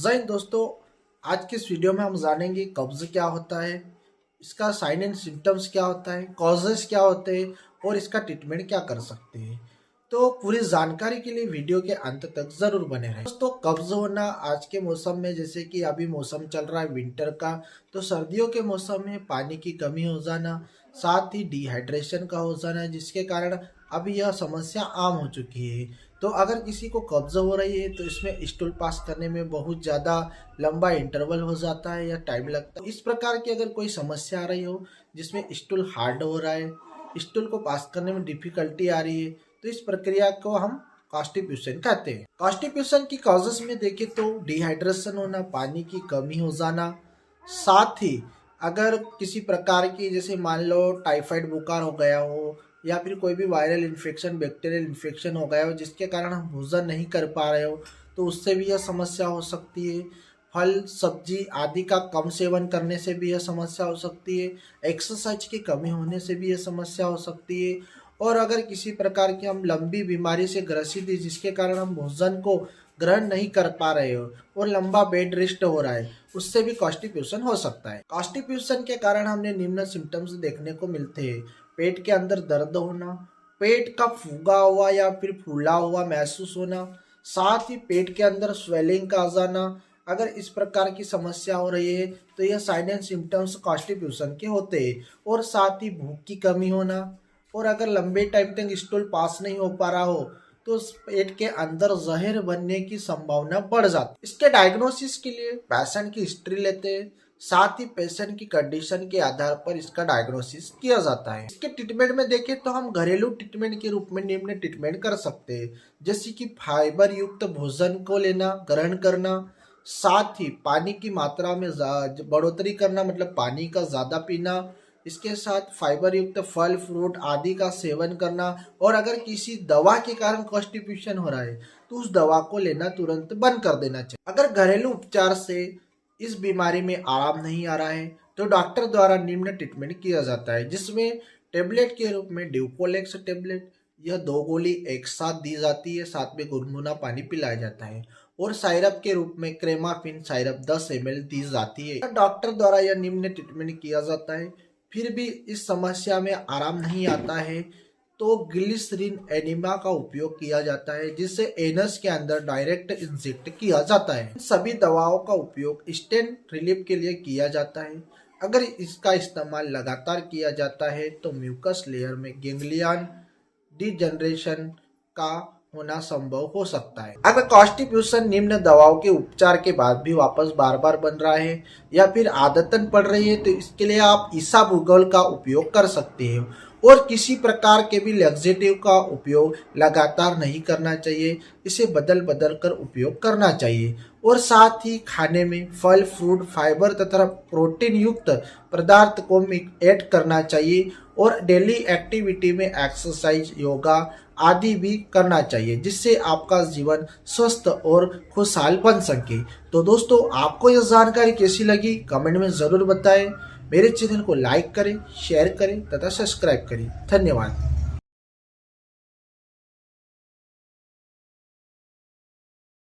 जैन दोस्तों, आज के इस वीडियो में हम जानेंगे कब्ज क्या होता है, इसका साइन एंड सिम्टम्स क्या होता है, कॉजेस क्या होते हैं और इसका ट्रीटमेंट क्या कर सकते हैं। तो पूरी जानकारी के लिए वीडियो के अंत तक जरूर बने रहें। दोस्तों, कब्ज होना आज के मौसम में, जैसे कि अभी मौसम चल रहा है विंटर का, तो सर्दियों के मौसम में पानी की कमी हो जाना, साथ ही डिहाइड्रेशन का हो जाना, जिसके कारण अभी यह समस्या आम हो चुकी है। तो अगर किसी को कब्ज हो रही है तो इसमें स्टूल पास करने में बहुत ज़्यादा लंबा इंटरवल हो जाता है या टाइम लगता है। इस प्रकार की अगर कोई समस्या आ रही हो जिसमें स्टूल हार्ड हो रहा है, स्टूल को पास करने में डिफिकल्टी आ रही है, तो इस प्रक्रिया को हम कॉन्स्टिपेशन कहते हैं। कॉन्स्टिपेशन की कॉजेस में देखें तो डिहाइड्रेशन होना, पानी की कमी हो जाना, साथ ही अगर किसी प्रकार की, जैसे मान लो टाइफाइड बुखार हो गया हो या फिर कोई भी वायरल इन्फेक्शन, बैक्टीरियल इन्फेक्शन हो गया हो जिसके कारण हम भोजन नहीं कर पा रहे हो, तो उससे भी यह समस्या हो सकती है। फल सब्जी आदि का कम सेवन करने से भी यह समस्या हो सकती है। एक्सरसाइज की कमी होने से भी यह समस्या हो सकती है। और अगर किसी प्रकार की हम लंबी बीमारी से ग्रसित है जिसके कारण हम भोजन को ग्रहण नहीं कर पा रहे हो और लंबा बेड रेस्ट हो रहा है, उससे भी कॉन्स्टिपेशन हो सकता है। कॉन्स्टिपेशन के कारण हमने निम्न सिम्टम्स देखने को मिलते हैं। पेट के अंदर दर्द होना, पेट का फूगा हुआ या फिर फूला हुआ महसूस होना, साथ ही पेट के अंदर स्वेलिंग का आ जाना। अगर इस प्रकार की समस्या हो रही है तो यह साइन एंड सिम्टम्स कॉन्स्टिपेशन के होते हैं। और साथ ही भूख की कमी होना, और अगर लंबे टाइम तक स्टूल पास नहीं हो पा रहा हो तो उस पेट के अंदर जहर बनने की संभावना बढ़ जाती है। इसके डायग्नोसिस के लिए पेशेंट की हिस्ट्री लेते हैं, साथ ही पेशेंट की कंडीशन के आधार पर इसका डायग्नोसिस किया जाता है। इसके ट्रीटमेंट में देखें तो हम घरेलू ट्रीटमेंट के रूप में निम्न ट्रीटमेंट कर सकते हैं, जैसे कि फाइबर युक्त भोजन को लेना, ग्रहण करना, साथ ही पानी की मात्रा में बढ़ोतरी करना, मतलब पानी का ज्यादा पीना, इसके साथ फाइबर युक्त फल फ्रूट आदि का सेवन करना। और अगर किसी दवा के कारण कॉन्स्टिपेशन हो रहा है तो उस दवा को लेना तुरंत बंद कर देना चाहिए। अगर घरेलू उपचार से इस बीमारी में आराम नहीं आ रहा है तो डॉक्टर द्वारा निम्न ट्रीटमेंट किया जाता है, जिसमें टेबलेट के रूप में ड्यूकोलेक्स टेबलेट, यह 2 गोली एक साथ दी जाती है, साथ में गुनगुना पानी पिलाया जाता है। और साइरप के रूप में क्रेमाफिन साइरप 10 ml दी जाती है। डॉक्टर द्वारा यह निम्न ट्रीटमेंट किया जाता है। फिर भी इस समस्या में आराम नहीं आता है तो ग्लिसरीन एनिमा का उपयोग किया जाता है, जिससे एनस के अंदर डायरेक्ट इंजेक्ट किया जाता है। सभी दवाओं का उपयोग स्टेन रिलीफ के लिए किया जाता है। अगर इसका इस्तेमाल लगातार किया जाता है तो म्यूकस लेयर में गैंग्लियन डिजनरेशन का होना संभव हो सकता है। अगर कॉन्स्टिपेशन निम्न दवाओं के उपचार के बाद भी वापस बार बार बन रहा है या फिर आदतन पड़ रही है तो इसके लिए आप इसाबुगोल का उपयोग कर सकते हैं। और किसी प्रकार के भी लैक्सेटिव का उपयोग लगातार नहीं करना चाहिए, इसे बदल बदल कर उपयोग करना चाहिए। और साथ ही खाने में फल फ्रूट फाइबर तथा प्रोटीन युक्त पदार्थ को ऐड करना चाहिए। और डेली एक्टिविटी में एक्सरसाइज, योगा आदि भी करना चाहिए, जिससे आपका जीवन स्वस्थ और खुशहाल बन सके। तो दोस्तों, आपको यह जानकारी कैसी लगी कमेंट में जरूर बताएं। मेरे चैनल को लाइक करें, शेयर करें तथा सब्सक्राइब करें। धन्यवाद।